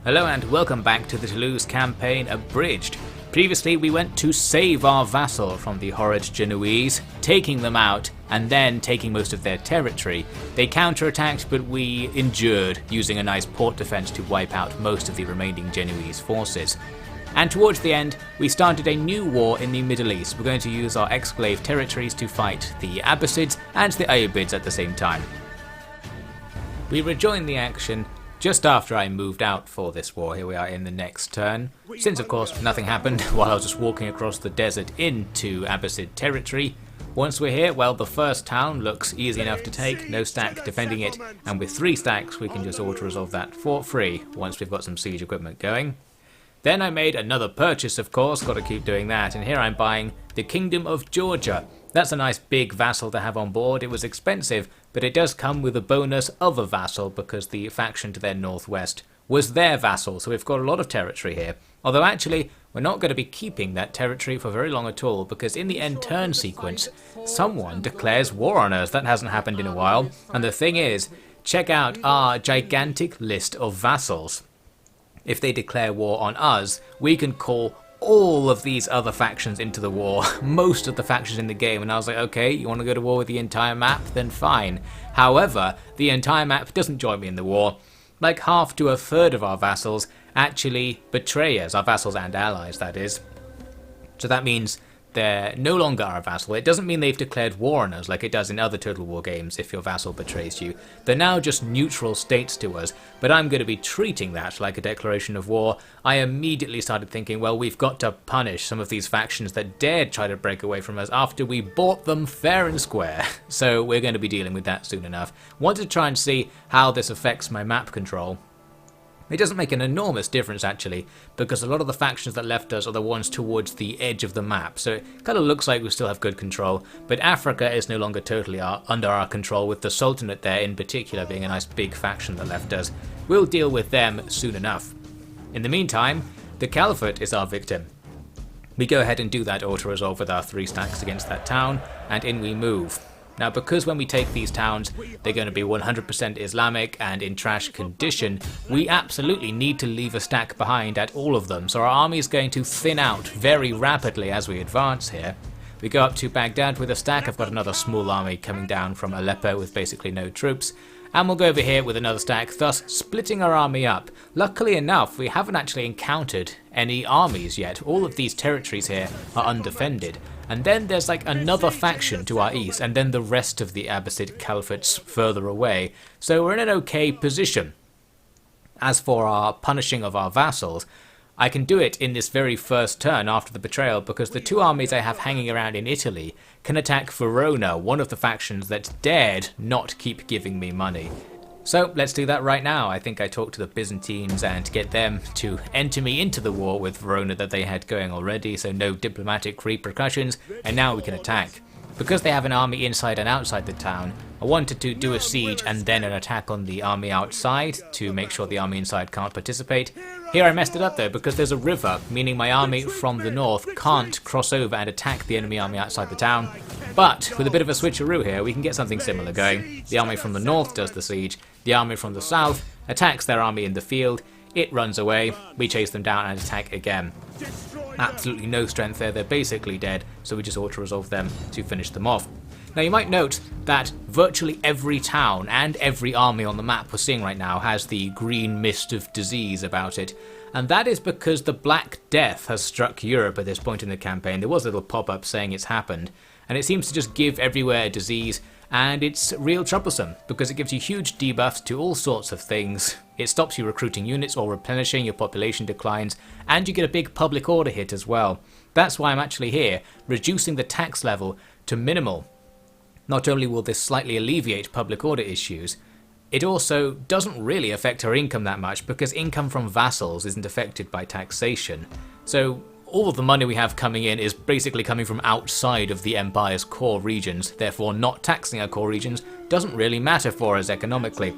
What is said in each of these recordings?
Hello and welcome back to the Toulouse campaign Abridged. Previously we went to save our vassal from the horrid Genoese, taking them out and then taking most of their territory. They counterattacked, but we endured, using a nice port defence to wipe out most of the remaining Genoese forces. And towards the end, we started a new war in the Middle East. We're going to use our exclave territories to fight the Abbasids and the Ayyubids at the same time. We rejoined the action just after I moved out for this war. Here we are in the next turn. Since of course nothing happened while I was just walking across the desert into Abbasid territory. Once we're here, well, the first town looks easy enough to take, no stack defending it, and with 3 stacks we can just auto-resolve that for free once we've got some siege equipment going. Then I made another purchase, of course, got to keep doing that, and here I'm buying the Kingdom of Georgia. That's a nice big vassal to have on board. It was expensive, but it does come with a bonus of a vassal because the faction to their northwest was their vassal, so we've got a lot of territory here. Although actually, we're not going to be keeping that territory for very long at all, because in the end turn sequence, someone declares war on us. That hasn't happened in a while, and the thing is, check out our gigantic list of vassals. If they declare war on us, we can call all of these other factions into the war, most of the factions in the game, and I was like, okay, you want to go to war with the entire map? Then fine. However, the entire map doesn't join me in the war. Like half to a third of our vassals actually betray us, our vassals and allies that is. So that means they're no longer our vassal. It doesn't mean they've declared war on us like it does in other Total War games if your vassal betrays you. They're now just neutral states to us, but I'm going to be treating that like a declaration of war. I immediately started thinking, well, we've got to punish some of these factions that dared try to break away from us after we bought them fair and square. So we're going to be dealing with that soon enough. Wanted to try and see how this affects my map control. It doesn't make an enormous difference actually, because a lot of the factions that left us are the ones towards the edge of the map, so it kind of looks like we still have good control, but Africa is no longer totally under our control, with the Sultanate there in particular being a nice big faction that left us. We'll deal with them soon enough. In the meantime, the Caliphate is our victim. We go ahead and do that auto-resolve with our 3 stacks against that town, and in we move. Now, because when we take these towns, they're going to be 100% Islamic and in trash condition, we absolutely need to leave a stack behind at all of them, so our army is going to thin out very rapidly as we advance here. We go up to Baghdad with a stack. I've got another small army coming down from Aleppo with basically no troops. And we'll go over here with another stack, thus splitting our army up. Luckily enough, we haven't actually encountered any armies yet. All of these territories here are undefended. And then there's like another faction to our east, and then the rest of the Abbasid Caliphates further away. So we're in an okay position. As for our punishing of our vassals, I can do it in this very first turn after the betrayal, because the 2 armies I have hanging around in Italy can attack Verona, one of the factions that dared not keep giving me money. So let's do that right now. I think I talked to the Byzantines and get them to enter me into the war with Verona that they had going already, so no diplomatic repercussions, and now we can attack. Because they have an army inside and outside the town, I wanted to do a siege and then an attack on the army outside to make sure the army inside can't participate. Here I messed it up though, because there's a river, meaning my army from the north can't cross over and attack the enemy army outside the town. But with a bit of a switcheroo here, we can get something similar going. The army from the north does the siege, the army from the south attacks their army in the field, it runs away, we chase them down and attack again. Absolutely no strength there, they're basically dead, so we just auto-resolve them to finish them off. Now you might note that virtually every town and every army on the map we're seeing right now has the green mist of disease about it, and that is because the Black Death has struck Europe at this point in the campaign. There was a little pop-up saying it's happened, and it seems to just give everywhere a disease, and it's real troublesome because it gives you huge debuffs to all sorts of things. It stops you recruiting units or replenishing, your population declines, and you get a big public order hit as well. That's why I'm actually here, reducing the tax level to minimal. Not only will this slightly alleviate public order issues, it also doesn't really affect our income that much because income from vassals isn't affected by taxation. So all of the money we have coming in is basically coming from outside of the Empire's core regions, therefore not taxing our core regions doesn't really matter for us economically.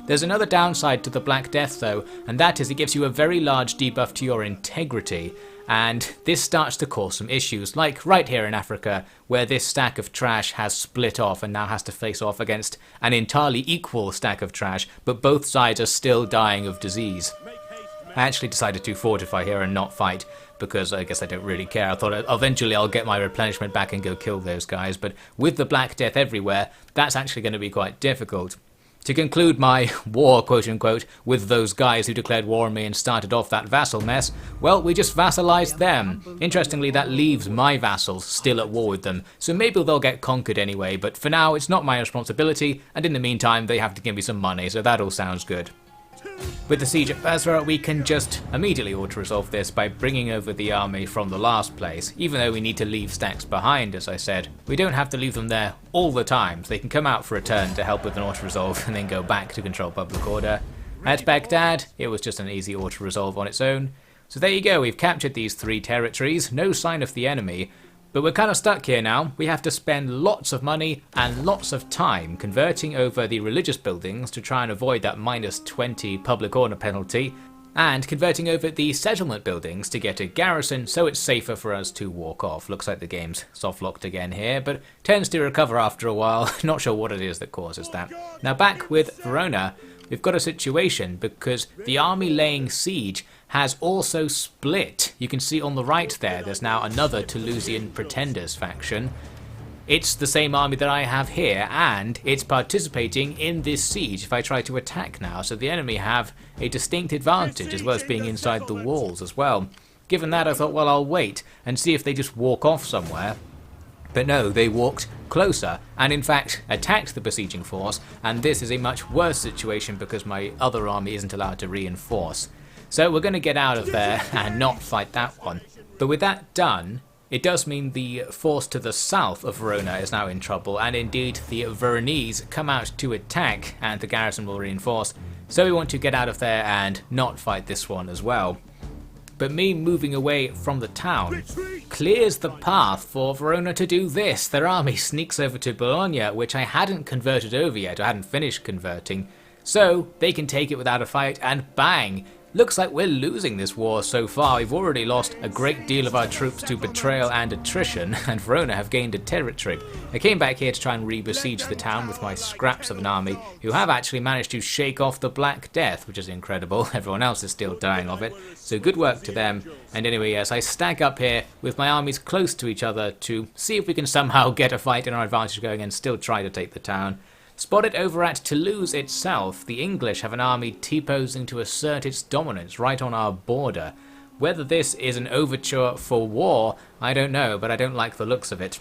There's another downside to the Black Death though, and that is it gives you a very large debuff to your integrity, and this starts to cause some issues, like right here in Africa, where this stack of trash has split off and now has to face off against an entirely equal stack of trash, but both sides are still dying of disease. I actually decided to fortify here and not fight, because I guess I don't really care. I thought eventually I'll get my replenishment back and go kill those guys, but with the Black Death everywhere, that's actually going to be quite difficult. To conclude my war, quote-unquote, with those guys who declared war on me and started off that vassal mess, well, we just vassalized them. Interestingly, that leaves my vassals still at war with them, so maybe they'll get conquered anyway, but for now, it's not my responsibility, and in the meantime, they have to give me some money, so that all sounds good. With the siege of Basra, we can just immediately auto-resolve this by bringing over the army from the last place, even though we need to leave stacks behind, as I said. We don't have to leave them there all the time, so they can come out for a turn to help with an auto-resolve and then go back to control public order. At Baghdad, it was just an easy auto-resolve on its own. So there you go, we've captured these 3 territories, no sign of the enemy. But we're kind of stuck here now. We have to spend lots of money and lots of time converting over the religious buildings to try and avoid that -20 public order penalty, and converting over the settlement buildings to get a garrison so it's safer for us to walk off. Looks like the game's soft-locked again here, but tends to recover after a while. Not sure what it is that causes that. Now back with Verona, we've got a situation because the army laying siege has also split. You can see on the right there's now another Toulousian Pretenders faction. It's the same army that I have here, and it's participating in this siege if I try to attack now, so the enemy have a distinct advantage as well as being inside the walls as well. Given that, I thought, well, I'll wait and see if they just walk off somewhere. But no, they walked closer and in fact attacked the besieging force, and this is a much worse situation because my other army isn't allowed to reinforce. So we're going to get out of there and not fight that one. But with that done, it does mean the force to the south of Verona is now in trouble, and indeed the Veronese come out to attack and the garrison will reinforce. So we want to get out of there and not fight this one as well. But me moving away from the town clears the path for Verona to do this. Their army sneaks over to Bologna, which I hadn't converted over yet, I hadn't finished converting. So they can take it without a fight, and bang! Looks like we're losing this war so far. We've already lost a great deal of our troops to betrayal and attrition, and Verona have gained a territory. I came back here to try and re-besiege the town with my scraps of an army, who have actually managed to shake off the Black Death, which is incredible. Everyone else is still dying of it, so good work to them. And anyway, yes, I stack up here with my armies close to each other to see if we can somehow get a fight in our advantage going and still try to take the town. Spotted over at Toulouse itself, the English have an army T-posing to assert its dominance right on our border. Whether this is an overture for war, I don't know, but I don't like the looks of it.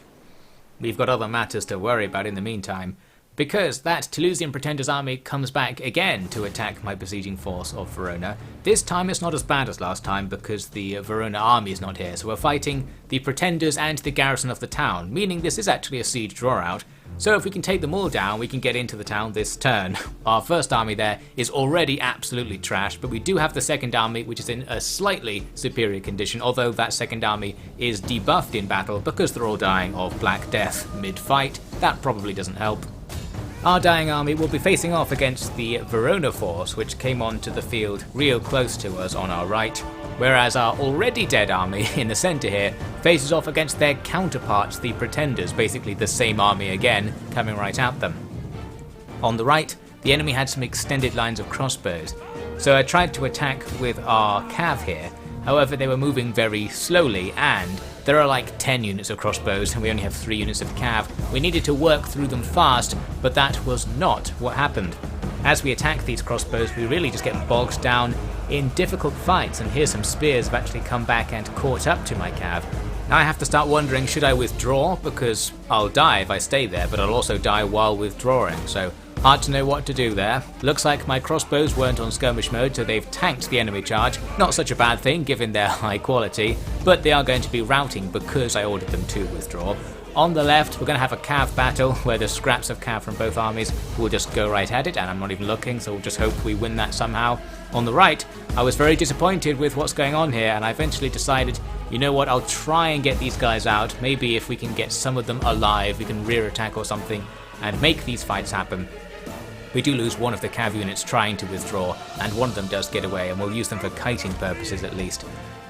We've got other matters to worry about in the meantime, because that Toulousian Pretenders army comes back again to attack my besieging force of Verona. This time it's not as bad as last time because the Verona army is not here, so we're fighting the Pretenders and the garrison of the town, meaning this is actually a siege draw-out. So if we can take them all down, we can get into the town this turn. Our first army there is already absolutely trashed, but we do have the second army, which is in a slightly superior condition, although that second army is debuffed in battle because they're all dying of Black Death mid-fight. That probably doesn't help. Our dying army will be facing off against the Verona force, which came onto the field real close to us on our right, whereas our already dead army in the centre here faces off against their counterparts, the Pretenders, basically the same army again, coming right at them. On the right, the enemy had some extended lines of crossbows, so I tried to attack with our cav here. However, they were moving very slowly, and there are like 10 units of crossbows and we only have 3 units of cav. We needed to work through them fast, but that was not what happened. As we attack these crossbows, we really just get bogged down in difficult fights, and here some spears have actually come back and caught up to my cav. Now I have to start wondering, should I withdraw? Because I'll die if I stay there, but I'll also die while withdrawing, so hard to know what to do there. Looks like my crossbows weren't on skirmish mode, so they've tanked the enemy charge. Not such a bad thing given their high quality, but they are going to be routing because I ordered them to withdraw. On the left, we're going to have a cav battle where the scraps of cav from both armies will just go right at it, and I'm not even looking, so we'll just hope we win that somehow. On the right, I was very disappointed with what's going on here, and I eventually decided, you know what, I'll try and get these guys out. Maybe if we can get some of them alive, we can rear attack or something and make these fights happen. We do lose one of the cav units trying to withdraw, and one of them does get away, and we'll use them for kiting purposes at least.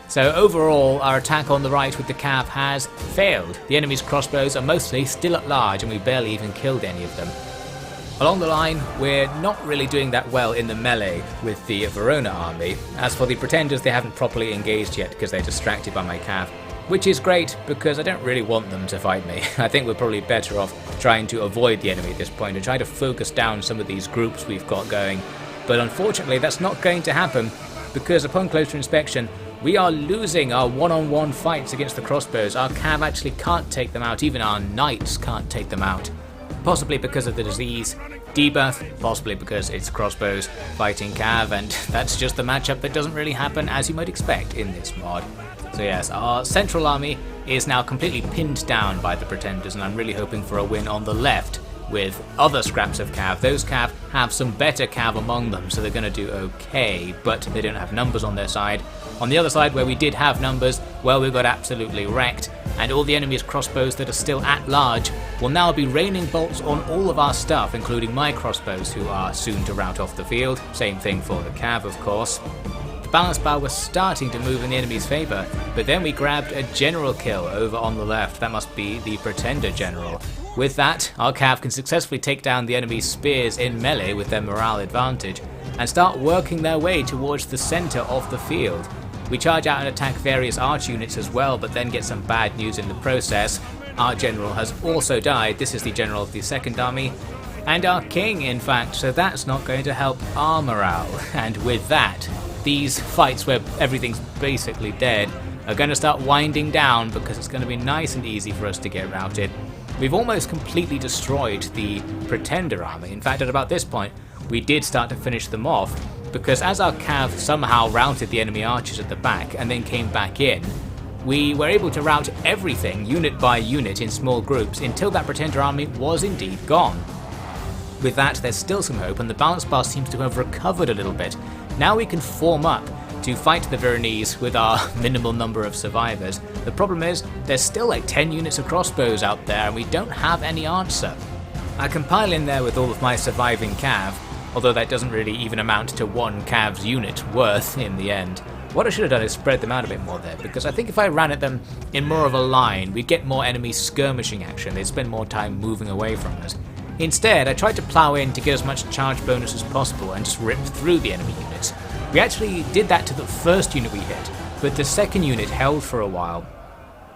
So overall, our attack on the right with the cav has failed. The enemy's crossbows are mostly still at large, and we barely even killed any of them. Along the line, we're not really doing that well in the melee with the Verona army. As for the pretenders, they haven't properly engaged yet because they're distracted by my cav, which is great because I don't really want them to fight me. I think we're probably better off trying to avoid the enemy at this point and try to focus down some of these groups we've got going. But unfortunately, that's not going to happen because upon closer inspection, we are losing our one-on-one fights against the crossbows. Our cav actually can't take them out, even our knights can't take them out. Possibly because of the disease debuff, possibly because it's crossbows fighting cav, and that's just the matchup that doesn't really happen as you might expect in this mod. So yes, our central army is now completely pinned down by the pretenders, and I'm really hoping for a win on the left with other scraps of cav. Those cav have some better cav among them, so they're going to do okay, but they don't have numbers on their side. On the other side, where we did have numbers, well, we got absolutely wrecked, and all the enemy's crossbows that are still at large will now be raining bolts on all of our stuff, including my crossbows, who are soon to rout off the field. Same thing for the cav, of course. The balance bar was starting to move in the enemy's favour, but then we grabbed a general kill over on the left. That must be the pretender general. With that, our cav can successfully take down the enemy's spears in melee with their morale advantage, and start working their way towards the centre of the field. We charge out and attack various arch units as well, but then get some bad news in the process. Our general has also died. This is the general of the second army, and our king in fact, so that's not going to help our morale. And with that, these fights where everything's basically dead are going to start winding down because it's going to be nice and easy for us to get routed. We've almost completely destroyed the pretender army. In fact, at about this point, we did start to finish them off, because as our cav somehow routed the enemy archers at the back and then came back in, we were able to rout everything unit by unit in small groups until that pretender army was indeed gone. With that, there's still some hope, and the balance bar seems to have recovered a little bit. Now we can form up to fight the Veronese with our minimal number of survivors. The problem is, there's still like 10 units of crossbows out there and we don't have any answer. I can pile in there with all of my surviving cav, although that doesn't really even amount to one cav's unit worth in the end. What I should have done is spread them out a bit more there, because I think if I ran at them in more of a line, we'd get more enemy skirmishing action. They'd spend more time moving away from us. Instead, I tried to plow in to get as much charge bonus as possible and just rip through the enemy units. We actually did that to the first unit we hit, but the second unit held for a while.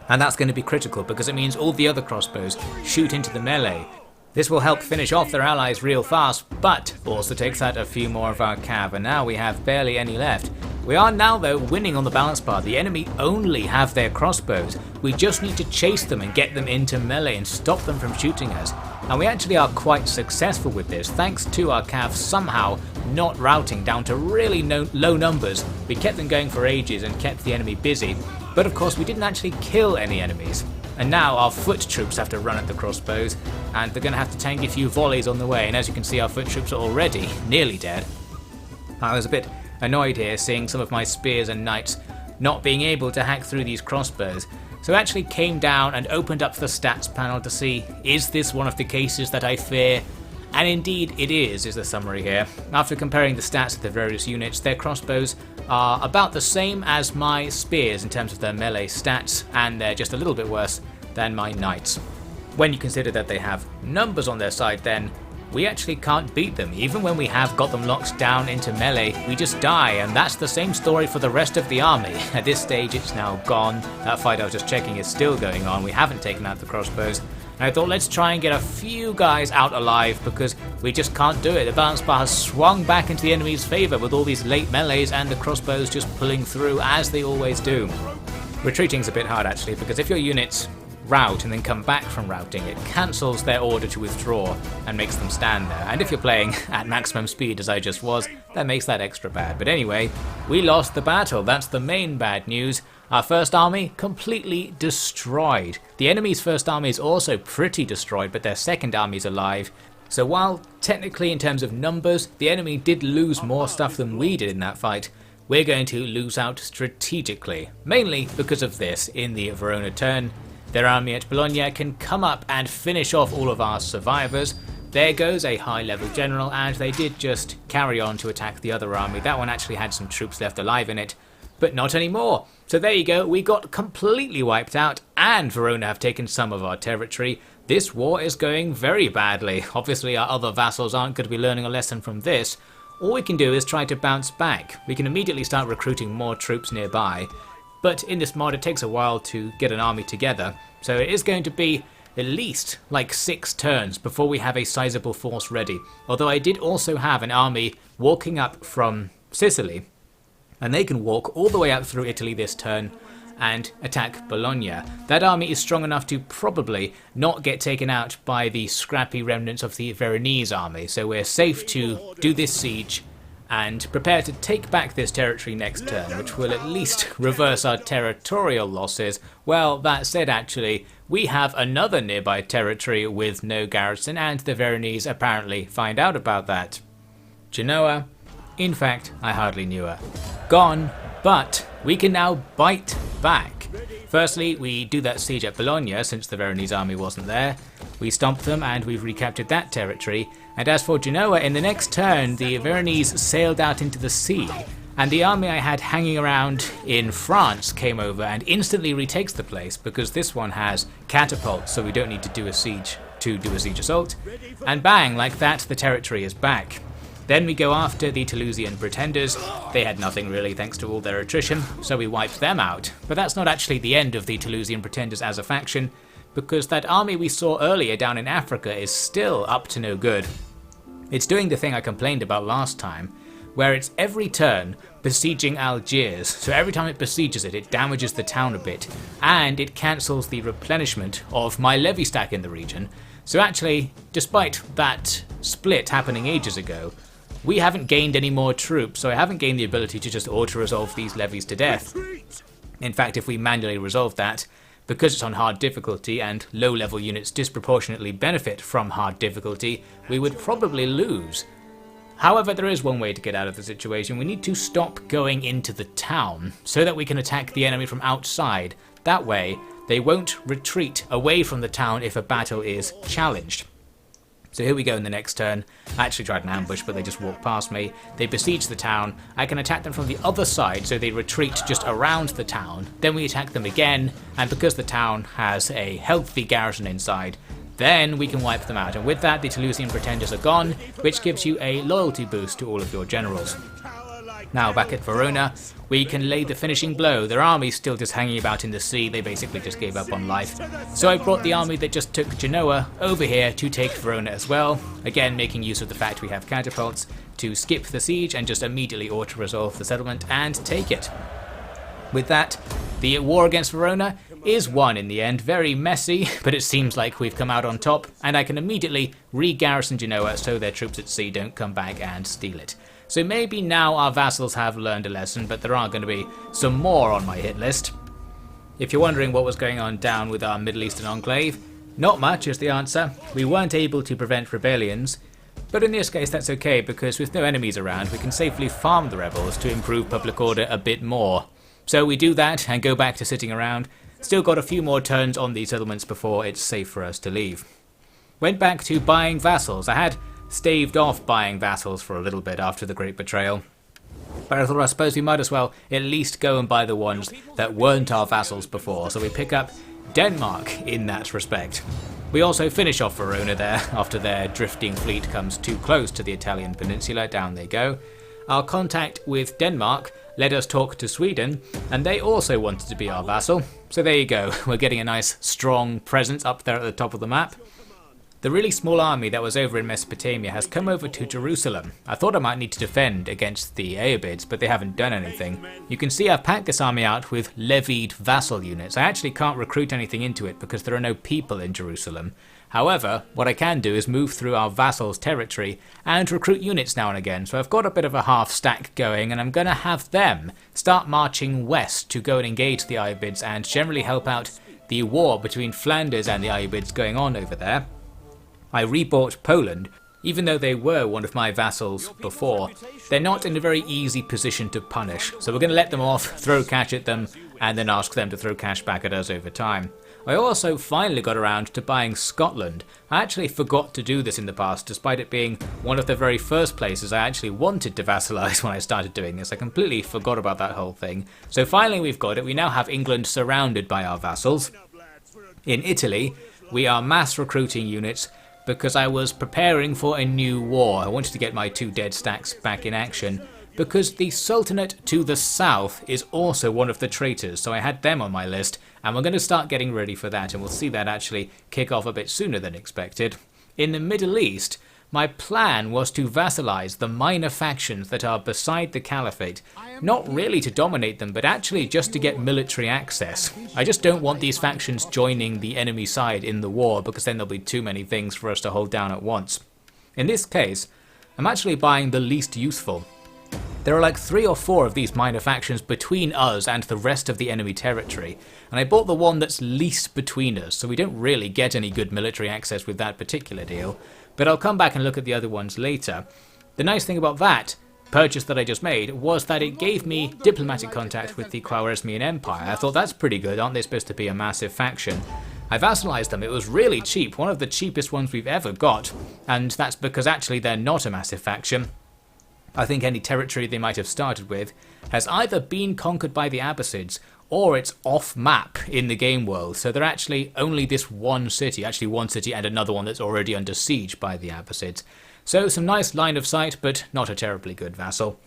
And that's going to be critical because it means all the other crossbows shoot into the melee. This will help finish off their allies real fast, but also takes out a few more of our cav, and now we have barely any left. We are now though winning on the balance bar. The enemy only have their crossbows. We just need to chase them and get them into melee and stop them from shooting us. And we actually are quite successful with this, thanks to our cav somehow not routing down to really low numbers. We kept them going for ages and kept the enemy busy, but of course we didn't actually kill any enemies. And now our foot troops have to run at the crossbows, and they're going to have to tank a few volleys on the way, and as you can see, our foot troops are already nearly dead. I was a bit annoyed here seeing some of my spears and knights not being able to hack through these crossbows, so I actually came down and opened up the stats panel to see, is this one of the cases that I fear? And indeed it is the summary here. After comparing the stats of the various units, their crossbows are about the same as my spears in terms of their melee stats, and they're just a little bit worse than my knights. When you consider that they have numbers on their side, then we actually can't beat them. Even when we have got them locked down into melee, we just die, and that's the same story for the rest of the army. At this stage it's now gone. That fight I was just checking is still going on. We haven't taken out the crossbows. And I thought, let's try and get a few guys out alive, because we just can't do it. The balance bar has swung back into the enemy's favour with all these late melees and the crossbows just pulling through as they always do. Retreating's a bit hard actually, because if your units rout and then come back from routing, it cancels their order to withdraw and makes them stand there. And if you're playing at maximum speed as I just was, that makes that extra bad. But anyway, we lost the battle. That's the main bad news. Our first army completely destroyed. The enemy's first army is also pretty destroyed, but their second army is alive. So while technically in terms of numbers, the enemy did lose more stuff than we did in that fight, we're going to lose out strategically. Mainly because of this. In the Verona turn, their army at Bologna can come up and finish off all of our survivors. There goes a high level general, and they did just carry on to attack the other army. That one actually had some troops left alive in it, but not anymore. So there you go, we got completely wiped out, and Verona have taken some of our territory, This war is going very badly. Obviously our other vassals aren't going to be learning a lesson from this. All we can do is try to bounce back. We can immediately start recruiting more troops nearby, but in this mod it takes a while to get an army together, so it is going to be at least like 6 turns before we have a sizable force ready. Although I did also have an army walking up from Sicily, and they can walk all the way up through Italy this turn and attack Bologna. That army is strong enough to probably not get taken out by the scrappy remnants of the Veronese army, so we're safe to do this siege and prepare to take back this territory next turn, which will at least reverse our territorial losses. Well, that said, actually, we have another nearby territory with no garrison, and the Veronese apparently find out about that. Genoa, in fact, I hardly knew her. Gone, but we can now bite back. Firstly, we do that siege at Bologna since the Veronese army wasn't there. We stomp them and we've recaptured that territory. And as for Genoa, in the next turn the Veronese sailed out into the sea, and the army I had hanging around in France came over and instantly retakes the place because this one has catapults, so we don't need to do a siege assault. And bang, like that, the territory is back. Then we go after the Toulousian pretenders. They had nothing really thanks to all their attrition, so we wiped them out. But that's not actually the end of the Toulousian pretenders as a faction, because that army we saw earlier down in Africa is still up to no good. It's doing the thing I complained about last time, where it's every turn besieging Algiers, so every time it besieges it, it damages the town a bit, and it cancels the replenishment of my levy stack in the region. So actually, despite that split happening ages ago, we haven't gained any more troops, so I haven't gained the ability to just auto-resolve these levies to death. In fact, if we manually resolve that, because it's on hard difficulty and low-level units disproportionately benefit from hard difficulty, we would probably lose. However, there is one way to get out of the situation. We need to stop going into the town so that we can attack the enemy from outside. That way, they won't retreat away from the town if a battle is challenged. So here we go in the next turn. I actually tried an ambush, but they just walked past me. They besiege the town. I can attack them from the other side, so they retreat just around the town. Then we attack them again, and because the town has a healthy garrison inside, then we can wipe them out. And with that, the Toulousian pretenders are gone, which gives you a loyalty boost to all of your generals. Now back at Verona, we can lay the finishing blow. Their army's still just hanging about in the sea, they basically just gave up on life. So I brought the army that just took Genoa over here to take Verona as well, again making use of the fact we have catapults to skip the siege and just immediately auto-resolve the settlement and take it. With that, the war against Verona is won in the end. Very messy, but it seems like we've come out on top, and I can immediately re-garrison Genoa so their troops at sea don't come back and steal it. So maybe now our vassals have learned a lesson, but there are going to be some more on my hit list. If you're wondering what was going on down with our Middle Eastern enclave, not much is the answer. We weren't able to prevent rebellions, but in this case that's okay because with no enemies around we can safely farm the rebels to improve public order a bit more. So we do that and go back to sitting around. Still got a few more turns on these settlements before it's safe for us to leave. Went back to buying vassals. I had staved off buying vassals for a little bit after the Great Betrayal, but I thought I suppose we might as well at least go and buy the ones that weren't our vassals before, so we pick up Denmark in that respect. We also finish off Verona there after their drifting fleet comes too close to the Italian peninsula. Down they go. Our contact with Denmark let us talk to Sweden, and they also wanted to be our vassal, so there you go, we're getting a nice strong presence up there at the top of the map. The really small army that was over in Mesopotamia has come over to Jerusalem. I thought I might need to defend against the Ayyubids, but they haven't done anything. You can see I've packed this army out with levied vassal units. I actually can't recruit anything into it because there are no people in Jerusalem. However, what I can do is move through our vassals' territory and recruit units now and again, so I've got a bit of a half stack going, and I'm going to have them start marching west to go and engage the Ayyubids and generally help out the war between Flanders and the Ayyubids going on over there. I rebought Poland. Even though they were one of my vassals before, they're not in a very easy position to punish, so we're going to let them off, throw cash at them, and then ask them to throw cash back at us over time. I also finally got around to buying Scotland. I actually forgot to do this in the past, despite it being one of the very first places I actually wanted to vassalize when I started doing this. I completely forgot about that whole thing. So finally we've got it. We now have England surrounded by our vassals. In Italy, we are mass recruiting units because I was preparing for a new war. I wanted to get my 2 dead stacks back in action because the Sultanate to the south is also one of the traitors, so I had them on my list, and we're going to start getting ready for that, and we'll see that actually kick off a bit sooner than expected. In the Middle East, my plan was to vassalize the minor factions that are beside the Caliphate, not really to dominate them, but actually just to get military access. I just don't want these factions joining the enemy side in the war, because then there'll be too many things for us to hold down at once. In this case, I'm actually buying the least useful. There are like 3 or 4 of these minor factions between us and the rest of the enemy territory, and I bought the one that's least between us, so we don't really get any good military access with that particular deal, but I'll come back and look at the other ones later. The nice thing about that purchase that I just made was that it gave me diplomatic contact with the Khwarezmian Empire. I thought that's pretty good, aren't they supposed to be a massive faction? I vassalized them, it was really cheap, one of the cheapest ones we've ever got, and that's because actually they're not a massive faction. I think any territory they might have started with has either been conquered by the Abbasids or it's off map in the game world, so they're actually only this one city and another one that's already under siege by the Abbasids. So some nice line of sight, but not a terribly good vassal.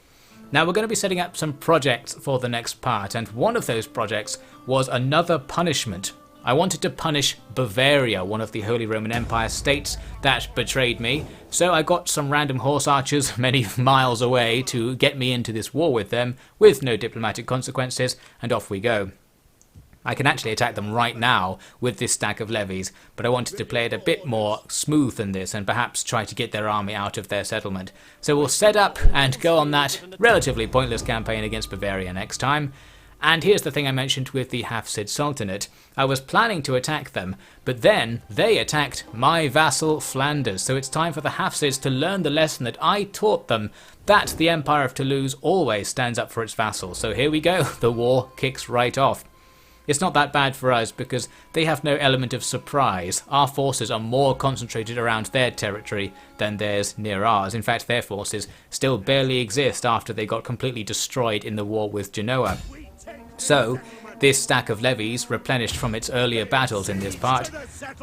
Now we're going to be setting up some projects for the next part, and one of those projects was another punishment. I wanted to punish Bavaria, one of the Holy Roman Empire states that betrayed me, so I got some random horse archers many miles away to get me into this war with them, with no diplomatic consequences, and off we go. I can actually attack them right now with this stack of levies, but I wanted to play it a bit more smooth than this and perhaps try to get their army out of their settlement. So we'll set up and go on that relatively pointless campaign against Bavaria next time. And here's the thing I mentioned with the Hafsid Sultanate. I was planning to attack them, but then they attacked my vassal Flanders, so it's time for the Hafsids to learn the lesson that I taught them, that the Empire of Toulouse always stands up for its vassals. So here we go, the war kicks right off. It's not that bad for us because they have no element of surprise. Our forces are more concentrated around their territory than theirs near ours. In fact, their forces still barely exist after they got completely destroyed in the war with Genoa. So, this stack of levies, replenished from its earlier battles in this part,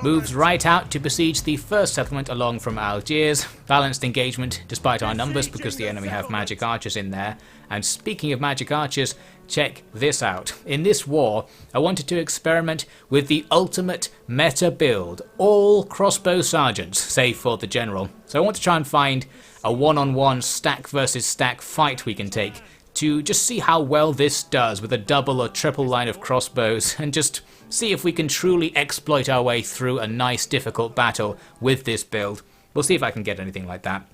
moves right out to besiege the first settlement along from Algiers. Balanced engagement despite our numbers because the enemy have magic archers in there. And speaking of magic archers, check this out. In this war, I wanted to experiment with the ultimate meta build, all crossbow sergeants, save for the general. So I want to try and find a one-on-one stack versus stack fight we can take, to just see how well this does with a double or triple line of crossbows, and just see if we can truly exploit our way through a nice difficult battle with this build. We'll see if I can get anything like that.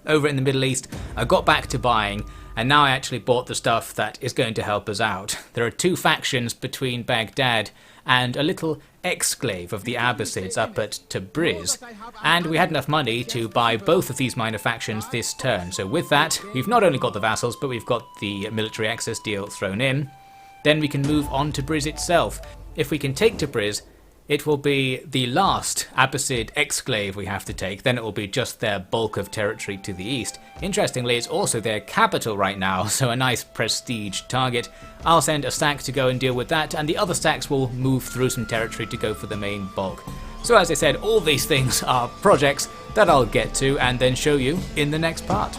Over in the Middle East, I got back to buying, and now I actually bought the stuff that is going to help us out. There are 2 factions between Baghdad and a little exclave of the Abbasids up at Tabriz, and we had enough money to buy both of these minor factions this turn. So with that, we've not only got the vassals, but we've got the military access deal thrown in. Then we can move on to Tabriz itself. If we can take Tabriz, it will be the last Abbasid exclave we have to take, then it will be just their bulk of territory to the east. Interestingly, it's also their capital right now, so a nice prestige target. I'll send a stack to go and deal with that, and the other stacks will move through some territory to go for the main bulk. So as I said, all these things are projects that I'll get to and then show you in the next part.